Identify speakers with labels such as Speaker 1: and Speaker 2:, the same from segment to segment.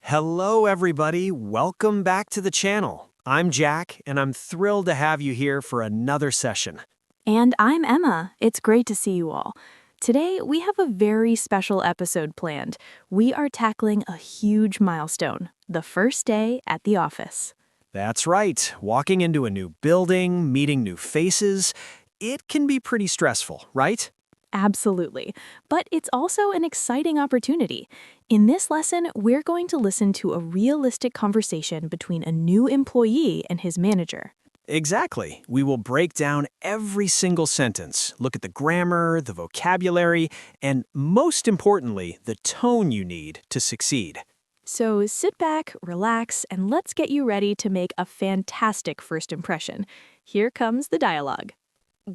Speaker 1: Hello, everybody. Welcome back to the channel. I'm Jack, and I'm thrilled to have you here for another session.
Speaker 2: And I'm Emma. It's great to see you all. Today, we have a very special episode planned. We are tackling a huge milestone, the first day at the office.
Speaker 1: That's right. Walking into a new building, meeting new faces, it can be pretty stressful, right?
Speaker 2: Absolutely. But it's also an exciting opportunity. In this lesson, we're going to listen to a realistic conversation between a new employee and his manager.
Speaker 1: Exactly. We will break down every single sentence, look at the grammar, the vocabulary, and most importantly, the tone you need to succeed.
Speaker 2: So sit back, relax, and let's get you ready to make a fantastic first impression. Here comes the dialogue.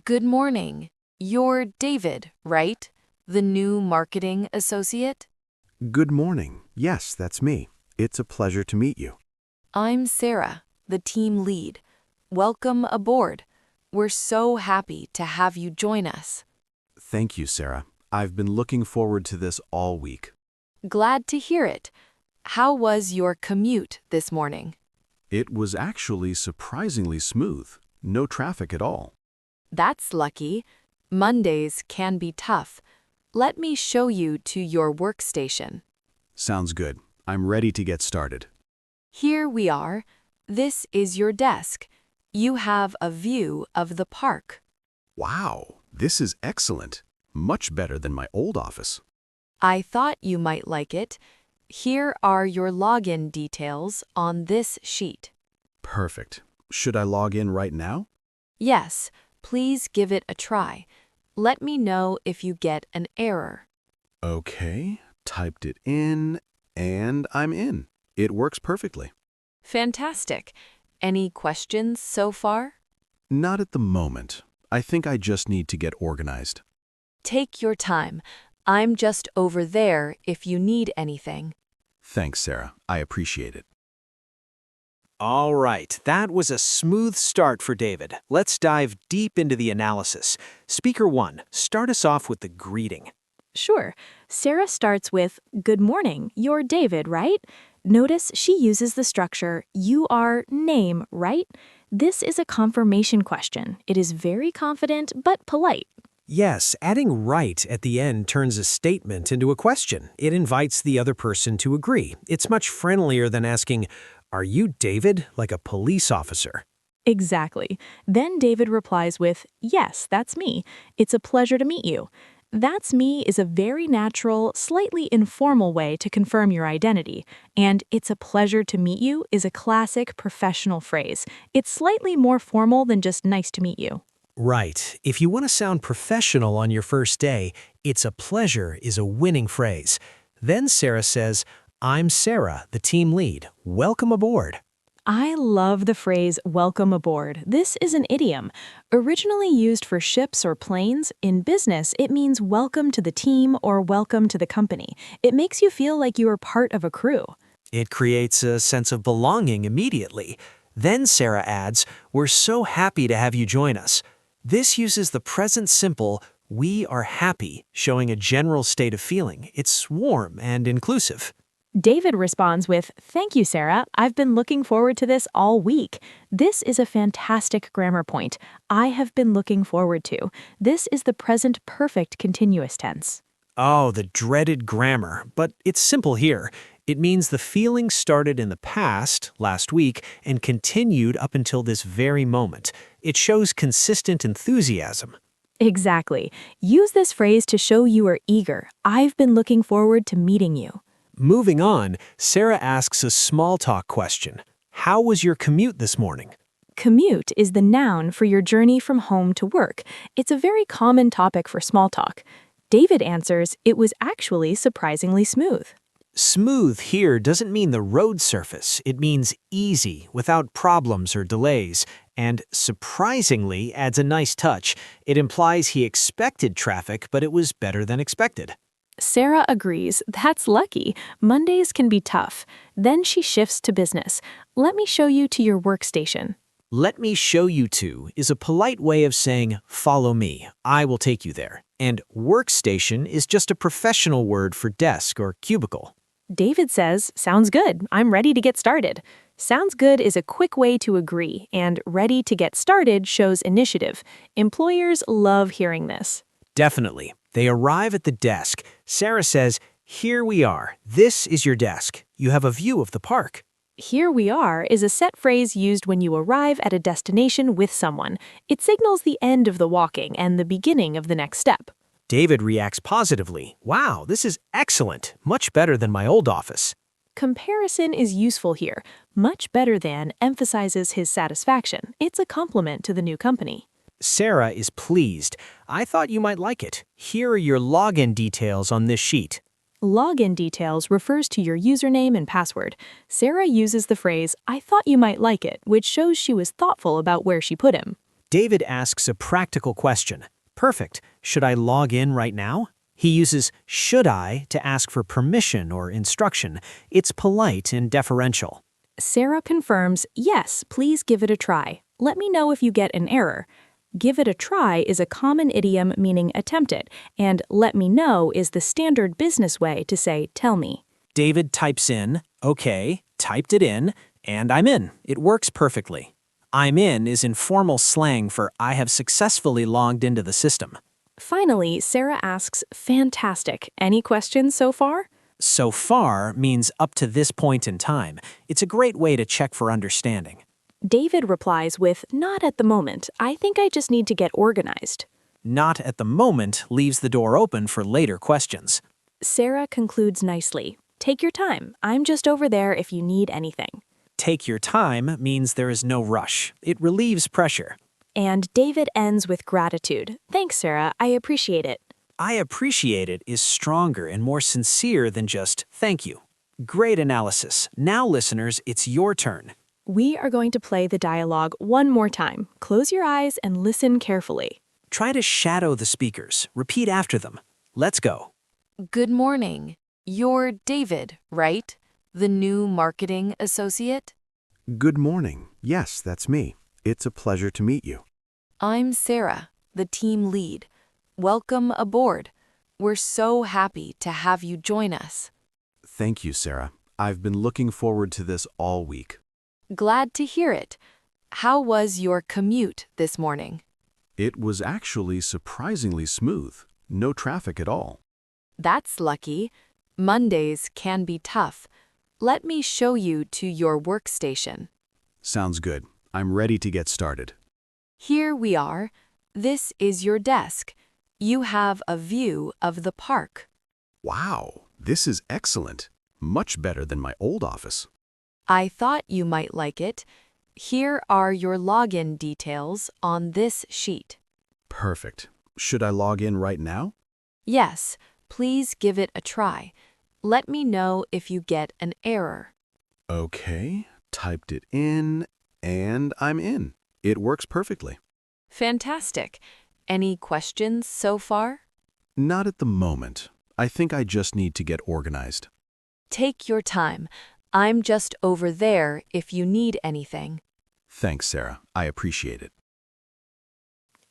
Speaker 3: Good morning. You're David, right? The new marketing associate?
Speaker 4: Good morning. Yes, that's me. It's a pleasure to meet you.
Speaker 3: I'm Sarah, the team lead. Welcome aboard. We're so happy to have you join us.
Speaker 4: Thank you, Sarah. I've been looking forward to this all week.
Speaker 3: Glad to hear it. How was your commute this morning?
Speaker 4: It was actually surprisingly smooth. No traffic at all.
Speaker 3: That's lucky. Mondays can be tough. Let me show you to your workstation.
Speaker 4: Sounds good. I'm ready to get started.
Speaker 3: Here we are. This is your desk. You have a view of the park.
Speaker 4: Wow, this is excellent. Much better than my old office.
Speaker 3: I thought you might like it. Here are your login details on this sheet.
Speaker 4: Perfect. Should I log in right now?
Speaker 3: Yes, please give it a try. Let me know if you get an error.
Speaker 4: Okay, typed it in, and I'm in. It works perfectly.
Speaker 3: Fantastic. Any questions so far?
Speaker 4: Not at the moment. I think I just need to get organized.
Speaker 3: Take your time. I'm just over there if you need anything.
Speaker 4: Thanks, Sarah. I appreciate it.
Speaker 1: All right, that was a smooth start for David. Let's dive deep into the analysis. Speaker 1, start us off with the greeting.
Speaker 2: Sure. Sarah starts with, "Good morning, you're David, right?" Notice she uses the structure, "You are name, right?" This is a confirmation question. It is very confident but polite.
Speaker 1: Yes, adding right at the end turns a statement into a question. It invites the other person to agree. It's much friendlier than asking, "Are you David?" like a police officer.
Speaker 2: Exactly. Then David replies with, "Yes, that's me. It's a pleasure to meet you." "That's me" is a very natural, slightly informal way to confirm your identity. And "it's a pleasure to meet you" is a classic professional phrase. It's slightly more formal than just "nice to meet you."
Speaker 1: Right. If you want to sound professional on your first day, "it's a pleasure" is a winning phrase. Then Sarah says, "I'm Sarah, the team lead. Welcome aboard."
Speaker 2: I love the phrase "welcome aboard." This is an idiom. Originally used for ships or planes, in business it means welcome to the team or welcome to the company. It makes you feel like you are part of a crew.
Speaker 1: It creates a sense of belonging immediately. Then Sarah adds, "We're so happy to have you join us." This uses the present simple, "we are happy," showing a general state of feeling. It's warm and inclusive.
Speaker 2: David responds with, "Thank you, Sarah. I've been looking forward to this all week." This is a fantastic grammar point. I have been looking forward to. This is the present perfect continuous tense.
Speaker 1: Oh, the dreaded grammar, but it's simple here. It means the feeling started in the past, last week, and continued up until this very moment. It shows consistent enthusiasm.
Speaker 2: Exactly. Use this phrase to show you are eager. "I've been looking forward to meeting you."
Speaker 1: Moving on, Sarah asks a small talk question. "How was your commute this morning?"
Speaker 2: Commute is the noun for your journey from home to work. It's a very common topic for small talk. David answers, "It was actually surprisingly smooth."
Speaker 1: Smooth here doesn't mean the road surface. It means easy, without problems or delays. And surprisingly adds a nice touch. It implies he expected traffic, but it was better than expected.
Speaker 2: Sarah agrees. That's lucky. Mondays can be tough. Then she shifts to business. "Let me show you to your workstation."
Speaker 1: "Let me show you to" is a polite way of saying, "Follow me, I will take you there." And workstation is just a professional word for desk or cubicle.
Speaker 2: David says, "Sounds good. I'm ready to get started." Sounds good is a quick way to agree, and ready to get started shows initiative. Employers love hearing this.
Speaker 1: Definitely. They arrive at the desk. Sarah says, "Here we are. This is your desk. You have a view of the park."
Speaker 2: Here we are is a set phrase used when you arrive at a destination with someone. It signals the end of the walking and the beginning of the next step.
Speaker 1: David reacts positively. "Wow, this is excellent. Much better than my old office."
Speaker 2: Comparison is useful here. Much better than emphasizes his satisfaction. It's a compliment to the new company.
Speaker 1: Sarah is pleased. "I thought you might like it. Here are your login details on this sheet."
Speaker 2: Login details refers to your username and password. Sarah uses the phrase, "I thought you might like it," which shows she was thoughtful about where she put him.
Speaker 1: David asks a practical question. "Perfect. Should I log in right now?" He uses "should I" to ask for permission or instruction. It's polite and deferential.
Speaker 2: Sarah confirms, "Yes, please give it a try. Let me know if you get an error." Give it a try is a common idiom meaning attempt it, and let me know is the standard business way to say tell me.
Speaker 1: David types in, "Okay," typed it in, and I'm in. It works perfectly. "I'm in" is informal slang for "I have successfully logged into the system."
Speaker 2: Finally, Sarah asks, "Fantastic. Any questions so far?"
Speaker 1: So far means up to this point in time. It's a great way to check for understanding.
Speaker 2: David replies with, "Not at the moment. I think I just need to get organized."
Speaker 1: "Not at the moment" leaves the door open for later questions.
Speaker 2: Sarah concludes nicely, "Take your time. I'm just over there if you need anything."
Speaker 1: "Take your time" means there is no rush. It relieves pressure.
Speaker 2: And David ends with gratitude. "Thanks, Sarah. I appreciate it."
Speaker 1: "I appreciate it" is stronger and more sincere than just "thank you." Great analysis. Now, listeners, it's your turn.
Speaker 2: We are going to play the dialogue one more time. Close your eyes and listen carefully.
Speaker 1: Try to shadow the speakers. Repeat after them. Let's go.
Speaker 3: Good morning. You're David, right? The new marketing associate?
Speaker 4: Good morning. Yes, that's me. It's a pleasure to meet you.
Speaker 3: I'm Sarah, the team lead. Welcome aboard. We're so happy to have you join us.
Speaker 4: Thank you, Sarah. I've been looking forward to this all week.
Speaker 3: Glad to hear it. How was your commute this morning?
Speaker 4: It was actually surprisingly smooth. No traffic at all.
Speaker 3: That's lucky. Mondays can be tough. Let me show you to your workstation.
Speaker 4: Sounds good. I'm ready to get started.
Speaker 3: Here we are. This is your desk. You have a view of the park.
Speaker 4: Wow, this is excellent. Much better than my old office.
Speaker 3: I thought you might like it. Here are your login details on this sheet.
Speaker 4: Perfect. Should I log in right now?
Speaker 3: Yes, please give it a try. Let me know if you get an error.
Speaker 4: Okay, typed it in, and I'm in. It works perfectly.
Speaker 3: Fantastic. Any questions so far?
Speaker 4: Not at the moment. I think I just need to get organized.
Speaker 3: Take your time. I'm just over there if you need anything.
Speaker 4: Thanks, Sarah. I appreciate it.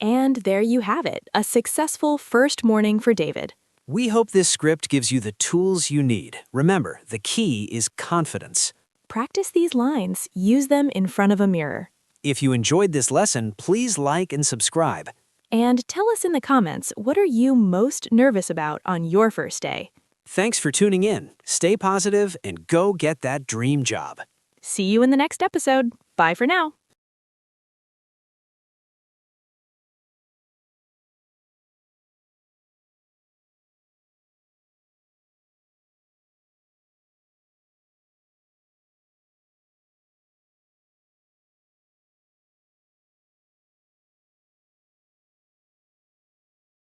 Speaker 2: And there you have it, a successful first morning for David.
Speaker 1: We hope this script gives you the tools you need. Remember, the key is confidence.
Speaker 2: Practice these lines. Use them in front of a mirror.
Speaker 1: If you enjoyed this lesson, please like and subscribe.
Speaker 2: And tell us in the comments, what are you most nervous about on your first day?
Speaker 1: Thanks for tuning in. Stay positive and go get that dream job.
Speaker 2: See you in the next episode. Bye for now.